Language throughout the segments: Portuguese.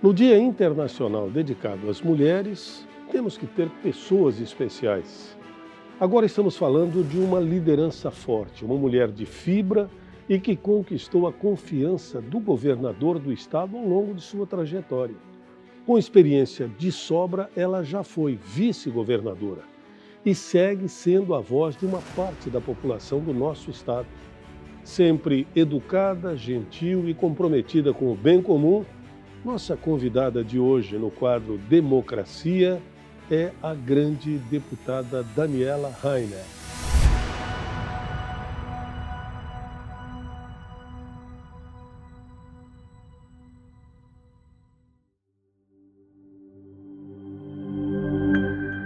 No Dia Internacional dedicado às mulheres, temos que ter pessoas especiais. Agora estamos falando de uma liderança forte, uma mulher de fibra e que conquistou a confiança do governador do estado ao longo de sua trajetória. Com experiência de sobra, ela já foi vice-governadora e segue sendo a voz de uma parte da população do nosso estado. Sempre educada, gentil e comprometida com o bem comum, nossa convidada de hoje no quadro Democracia é a grande deputada Daniela Rainer.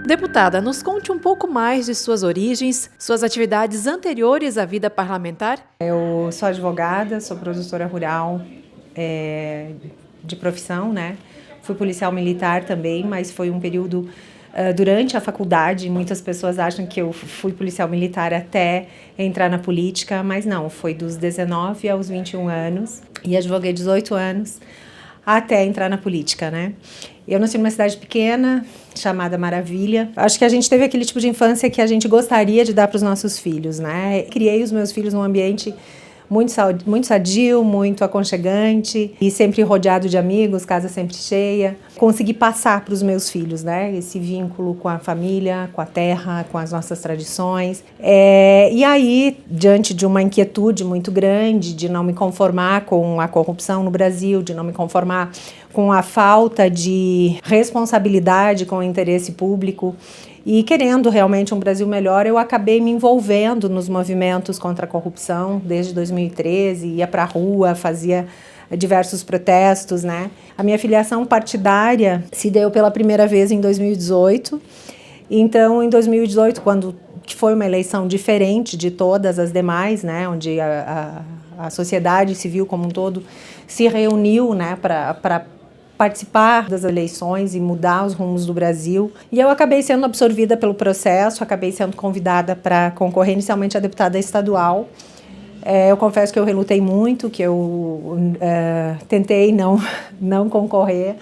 Deputada, nos conte um pouco mais de suas origens, suas atividades anteriores à vida parlamentar. Eu sou advogada, sou produtora rural de profissão, né? Fui policial militar também, mas foi um período durante a faculdade. Muitas pessoas acham que eu fui policial militar até entrar na política, mas não, foi dos 19 aos 21 anos e advoguei 18 anos até entrar na política, né? Eu nasci numa cidade pequena, chamada Maravilha. Acho que a gente teve aquele tipo de infância que a gente gostaria de dar para os nossos filhos, né? Criei os meus filhos num ambiente muito sadio, muito aconchegante e sempre rodeado de amigos, casa sempre cheia. Consegui passar para os meus filhos, né, esse vínculo com a família, com a terra, com as nossas tradições. E aí, diante de uma inquietude muito grande de não me conformar com a corrupção no Brasil, de não me conformar com a falta de responsabilidade com o interesse público, e querendo realmente um Brasil melhor, eu acabei me envolvendo nos movimentos contra a corrupção desde 2013, ia para a rua, fazia diversos protestos, né? A minha filiação partidária se deu pela primeira vez em 2018. Então, em 2018, que foi uma eleição diferente de todas as demais, né? Onde a sociedade civil como um todo se reuniu, né? Para participar das eleições e mudar os rumos do Brasil. E eu acabei sendo absorvida pelo processo, acabei sendo convidada para concorrer inicialmente a deputada estadual. Eu confesso que eu relutei muito, que eu tentei não concorrer,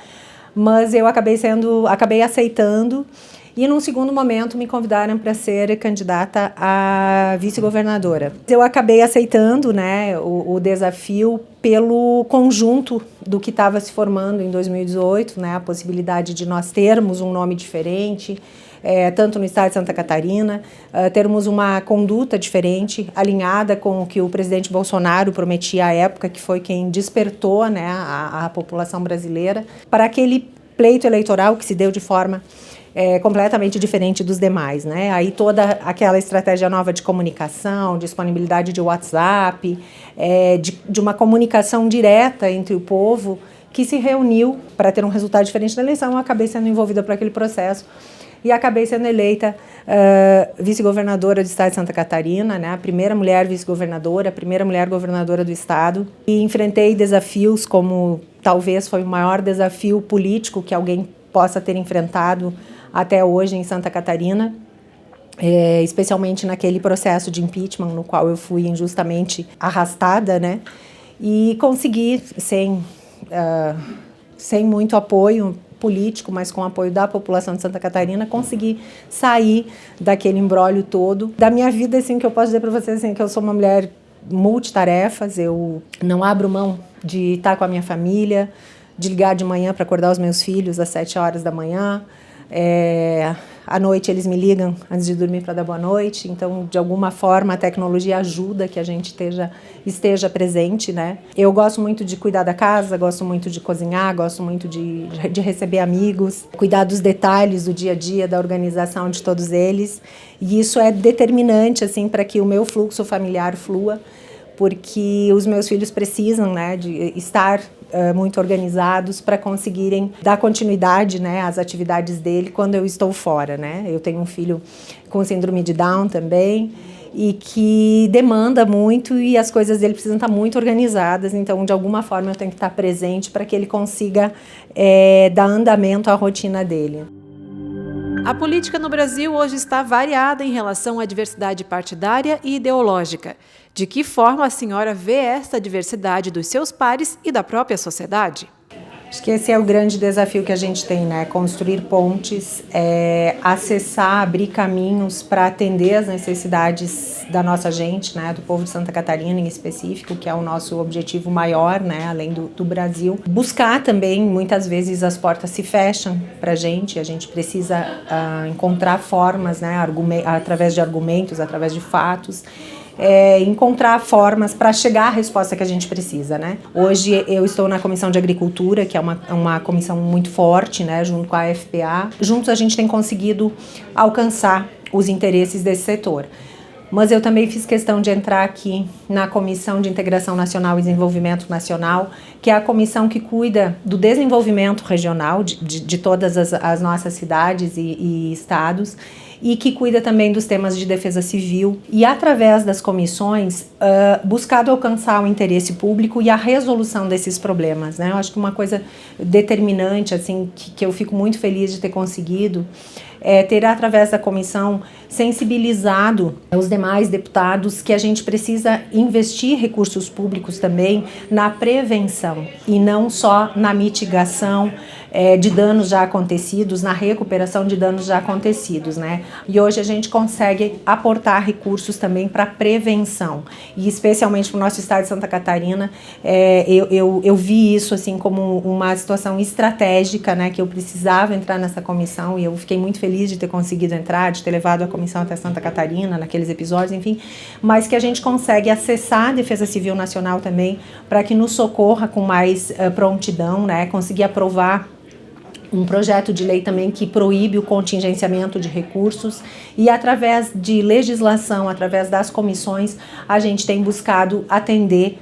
mas eu acabei aceitando. E num segundo momento me convidaram para ser candidata a vice-governadora. Eu acabei aceitando, né, o desafio pelo conjunto do que estava se formando em 2018, né, a possibilidade de nós termos um nome diferente, tanto no estado de Santa Catarina, termos uma conduta diferente, alinhada com o que o presidente Bolsonaro prometia à época, que foi quem despertou, né, a população brasileira para aquele pleito eleitoral que se deu de forma completamente diferente dos demais, né? Aí toda aquela estratégia nova de comunicação, disponibilidade de WhatsApp, de uma comunicação direta entre o povo que se reuniu para ter um resultado diferente da eleição. Eu acabei sendo envolvida por aquele processo e acabei sendo eleita vice-governadora do estado de Santa Catarina, né? A primeira mulher vice-governadora, a primeira mulher governadora do estado. E enfrentei desafios como talvez foi o maior desafio político que alguém possa ter enfrentado até hoje em Santa Catarina, especialmente naquele processo de impeachment no qual eu fui injustamente arrastada, né? E consegui, sem muito apoio político, mas com apoio da população de Santa Catarina, consegui sair daquele imbróglio todo. Da minha vida, assim, que eu posso dizer para vocês, assim, que eu sou uma mulher multitarefas, eu não abro mão de estar com a minha família, de ligar de manhã para acordar os meus filhos às 7 horas da manhã. À noite eles me ligam antes de dormir para dar boa noite. Então, de alguma forma, a tecnologia ajuda que a gente esteja presente, né? Eu gosto muito de cuidar da casa, gosto muito de cozinhar, gosto muito de receber amigos, cuidar dos detalhes do dia a dia, da organização de todos eles. E isso é determinante, assim, para que o meu fluxo familiar flua, porque os meus filhos precisam, né, de estar muito organizados para conseguirem dar continuidade, né, às atividades dele quando eu estou fora, né? Eu tenho um filho com síndrome de Down também e que demanda muito e as coisas dele precisam estar muito organizadas, então de alguma forma eu tenho que estar presente para que ele consiga dar andamento à rotina dele. A política no Brasil hoje está variada em relação à diversidade partidária e ideológica. De que forma a senhora vê esta diversidade dos seus pares e da própria sociedade? Acho que esse é o grande desafio que a gente tem, né? Construir pontes, acessar, abrir caminhos para atender as necessidades da nossa gente, né? Do povo de Santa Catarina em específico, que é o nosso objetivo maior, né? Além do Brasil. Buscar também, muitas vezes as portas se fecham para a gente precisa encontrar formas, né? Através de argumentos, através de fatos, encontrar formas para chegar à resposta que a gente precisa, né? Hoje eu estou na Comissão de Agricultura, que é uma comissão muito forte, né, junto com a FPA. Juntos a gente tem conseguido alcançar os interesses desse setor. Mas eu também fiz questão de entrar aqui na Comissão de Integração Nacional e Desenvolvimento Nacional, que é a comissão que cuida do desenvolvimento regional de todas as nossas cidades e estados, e que cuida também dos temas de defesa civil, e através das comissões buscado alcançar o interesse público e a resolução desses problemas, né? Eu acho que uma coisa determinante, assim, que eu fico muito feliz de ter conseguido, ter através da comissão sensibilizado os demais deputados que a gente precisa investir recursos públicos também na prevenção e não só na mitigação de danos já acontecidos, na recuperação de danos já acontecidos, né? E hoje a gente consegue aportar recursos também para prevenção, e especialmente para o nosso estado de Santa Catarina, eu vi isso assim como uma situação estratégica, né? Que eu precisava entrar nessa comissão, e eu fiquei muito feliz de ter conseguido entrar, de ter levado a comissão até Santa Catarina naqueles episódios, enfim, mas que a gente consegue acessar a Defesa Civil Nacional também para que nos socorra com mais prontidão, né? Conseguir aprovar um projeto de lei também que proíbe o contingenciamento de recursos, e através de legislação, através das comissões, a gente tem buscado atender,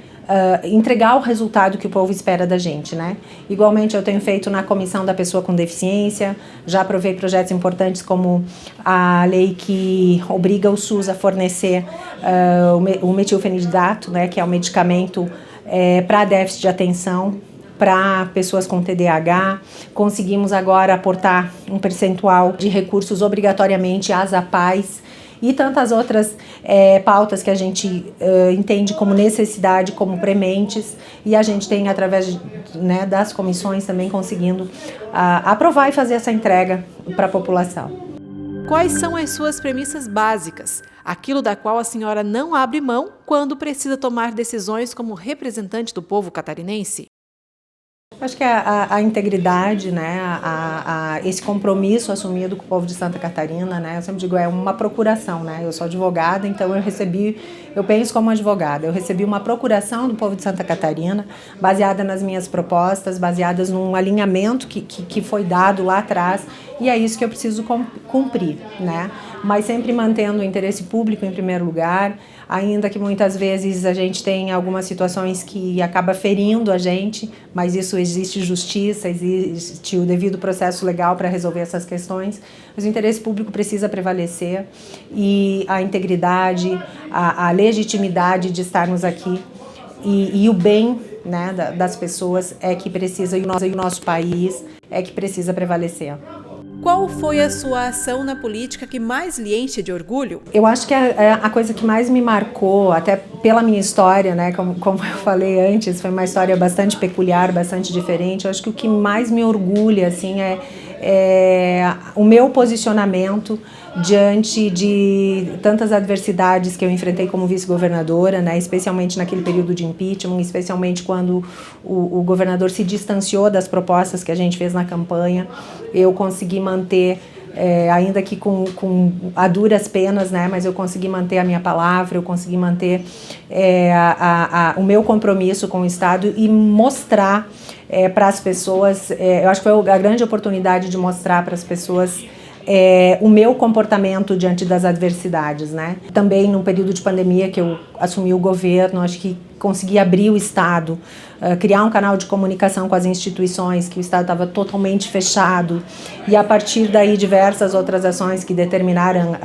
entregar o resultado que o povo espera da gente, né? Igualmente eu tenho feito na Comissão da Pessoa com Deficiência, já aprovei projetos importantes como a lei que obriga o SUS a fornecer o metilfenidato, né, que é um medicamento para déficit de atenção, para pessoas com TDAH. Conseguimos agora aportar um percentual de recursos obrigatoriamente às APAES e tantas outras pautas que a gente entende como necessidade, como prementes, e a gente tem, através né, das comissões, também conseguindo aprovar e fazer essa entrega para a população. Quais são as suas premissas básicas? Aquilo da qual a senhora não abre mão quando precisa tomar decisões como representante do povo catarinense? Acho que a integridade, né, esse compromisso assumido com o povo de Santa Catarina, né, eu sempre digo, é uma procuração, né, eu sou advogada, então eu penso como advogada, eu recebi uma procuração do povo de Santa Catarina, baseada nas minhas propostas, baseadas num alinhamento que foi dado lá atrás, e é isso que eu preciso cumprir, né, mas sempre mantendo o interesse público em primeiro lugar, ainda que muitas vezes a gente tem algumas situações que acaba ferindo a gente, mas isso existe justiça, existe o devido processo legal para resolver essas questões, mas o interesse público precisa prevalecer, e a integridade, a legitimidade de estarmos aqui e o bem, né, das pessoas é que precisa, e o nosso país é que precisa prevalecer. Qual foi a sua ação na política que mais lhe enche de orgulho? Eu acho que a coisa que mais me marcou, até pela minha história, né, como eu falei antes, foi uma história bastante peculiar, bastante diferente. Eu acho que o que mais me orgulha, assim, é o meu posicionamento diante de tantas adversidades que eu enfrentei como vice-governadora, né, especialmente naquele período de impeachment, especialmente quando o governador se distanciou das propostas que a gente fez na campanha. Eu consegui manter, ainda que com a duras penas, né, mas eu consegui manter a minha palavra, eu consegui manter o meu compromisso com o Estado e mostrar para as pessoas, eu acho que foi a grande oportunidade de mostrar para as pessoas o meu comportamento diante das adversidades, né? Também no período de pandemia que eu assumi o governo, acho que consegui abrir o Estado, criar um canal de comunicação com as instituições, que o Estado estava totalmente fechado, e a partir daí diversas outras ações que determinaram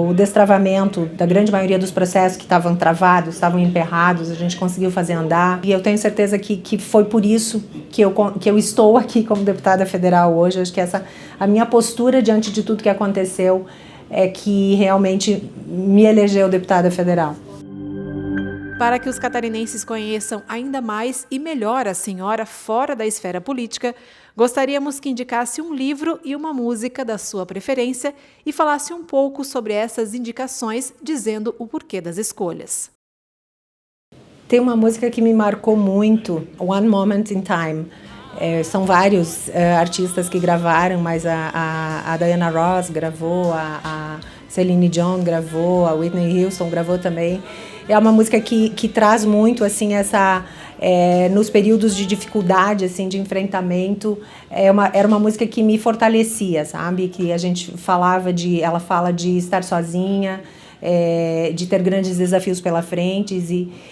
o destravamento da grande maioria dos processos que estavam travados, estavam emperrados, a gente conseguiu fazer andar. E eu tenho certeza que foi por isso que eu estou aqui como deputada federal hoje. Acho que a minha postura diante de tudo que aconteceu é que realmente me elegeu deputada federal. Para que os catarinenses conheçam ainda mais e melhor a senhora fora da esfera política, gostaríamos que indicasse um livro e uma música da sua preferência e falasse um pouco sobre essas indicações, dizendo o porquê das escolhas. Tem uma música que me marcou muito, One Moment in Time. São vários artistas que gravaram, mas a Diana Ross gravou, a Celine Dion gravou, a Whitney Houston gravou também. É uma música que traz muito assim nos períodos de dificuldade, assim, de enfrentamento. Era uma música que me fortalecia, sabe? Que a gente ela fala de estar sozinha, de ter grandes desafios pela frente,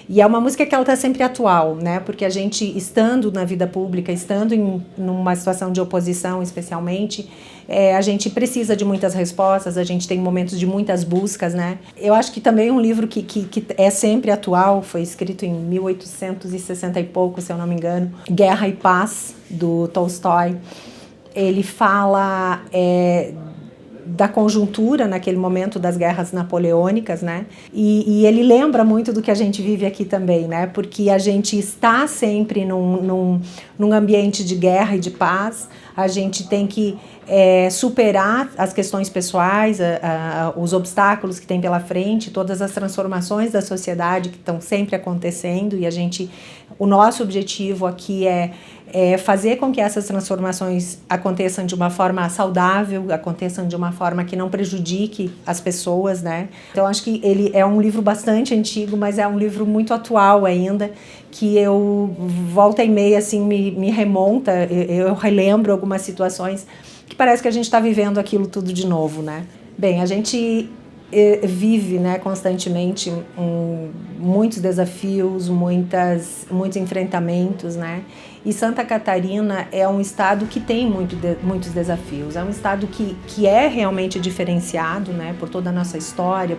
e é uma música que ela está sempre atual, né? Porque a gente, estando na vida pública, estando numa situação de oposição especialmente, a gente precisa de muitas respostas, a gente tem momentos de muitas buscas, né? Eu acho que também um livro que é sempre atual, foi escrito em 1860 e pouco, se eu não me engano, Guerra e Paz, do Tolstói. Ele fala da conjuntura naquele momento das guerras napoleônicas, né? E ele lembra muito do que a gente vive aqui também, né? Porque a gente está sempre num ambiente de guerra e de paz. A gente tem que superar as questões pessoais, os obstáculos que tem pela frente, todas as transformações da sociedade que estão sempre acontecendo, e o nosso objetivo aqui é fazer com que essas transformações aconteçam de uma forma saudável, aconteçam de uma forma que não prejudique as pessoas, né? Então, acho que ele é um livro bastante antigo, mas é um livro muito atual ainda, que eu, volta e meia, assim, me remonta, eu relembro algumas situações que parece que a gente está vivendo aquilo tudo de novo, né? Bem, a gente vive, né, constantemente muitos desafios, muitos enfrentamentos, né? E Santa Catarina é um estado que tem muitos desafios. É um estado que é realmente diferenciado, né, por toda a nossa história,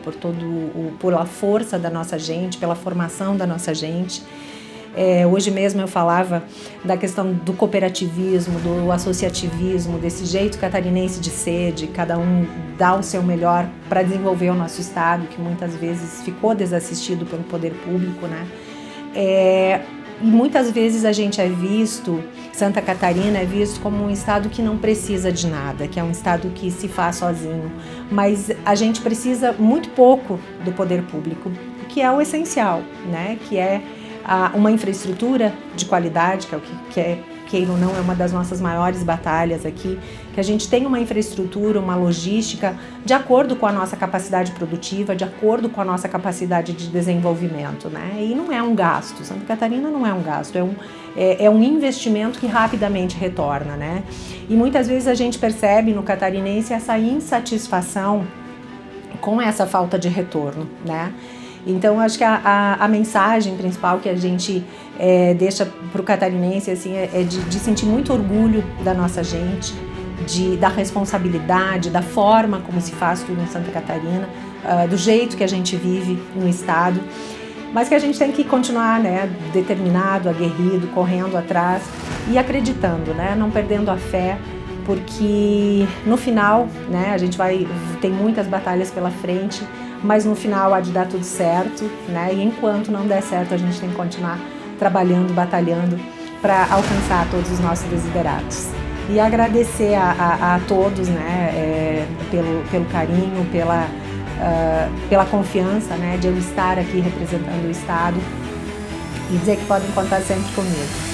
pela força da nossa gente, pela formação da nossa gente. Hoje mesmo eu falava da questão do cooperativismo, do associativismo, desse jeito catarinense de ser, de cada um dar o seu melhor para desenvolver o nosso estado, que muitas vezes ficou desassistido pelo poder público, né? E muitas vezes a gente Santa Catarina é visto como um estado que não precisa de nada, que é um estado que se faz sozinho, mas a gente precisa muito pouco do poder público, que é o essencial, né? Que é uma infraestrutura de qualidade, que é o que queira ou não, é uma das nossas maiores batalhas aqui, que a gente tenha uma infraestrutura, uma logística de acordo com a nossa capacidade produtiva, de acordo com a nossa capacidade de desenvolvimento, né? E não é um gasto, Santa Catarina não é um gasto, é um investimento que rapidamente retorna, né? E muitas vezes a gente percebe no catarinense essa insatisfação com essa falta de retorno, né? Então, acho que a mensagem principal que a gente deixa para o catarinense assim, de sentir muito orgulho da nossa gente, da responsabilidade, da forma como se faz tudo em Santa Catarina, do jeito que a gente vive no estado, mas que a gente tem que continuar, né, determinado, aguerrido, correndo atrás e acreditando, né, não perdendo a fé, porque no final, né, a gente tem muitas batalhas pela frente, mas no final há de dar tudo certo, né? E enquanto não der certo, a gente tem que continuar trabalhando, batalhando para alcançar todos os nossos desiderados. E agradecer a todos, né, pelo carinho, pela confiança, né, de eu estar aqui representando o Estado, e dizer que podem contar sempre comigo.